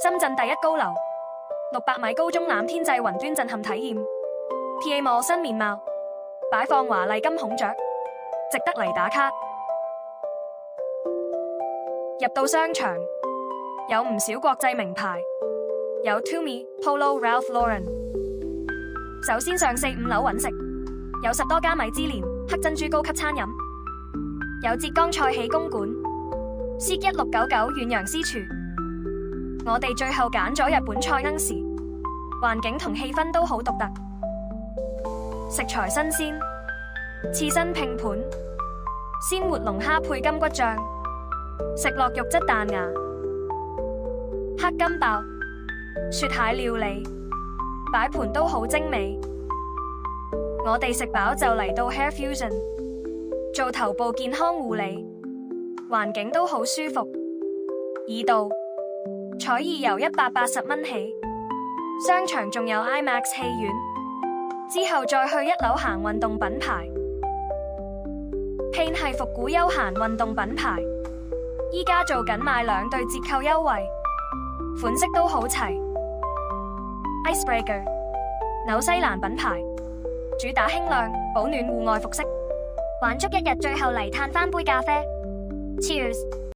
深圳第一高樓600米高中攬天際雲端震撼體驗 ，PA Mall 新面貌，擺放華麗金孔雀，值得嚟打卡。入到商場，有唔少國際名牌，有 Tumi、Polo、Ralph Lauren。首先上4、5樓揾食，有10多家米芝蓮、黑珍珠高級餐飲，有浙江菜喜公館、C1699遠洋私廚。我哋最後揀咗日本菜罌時，環境同氣氛都好獨特，食材新鮮，刺身拼盤，鮮活龍蝦配金骨醬，食落肉質彈牙，黑金鮑、雪蟹料理，擺盤都好精美。我哋食飽就嚟到 Hair Fusion 做頭部健康護理，環境都好舒服，耳道彩意由180蚊起，商場仲有 IMAX 戲院，之後再去1樓行運動品牌。Pain 係復古休閒運動品牌，依家做緊買2對折扣優惠，款式都好齊。Icebreaker 紐西蘭品牌，主打輕量保暖戶外服飾，玩足1日，最後嚟嘆翻杯咖啡。Cheers！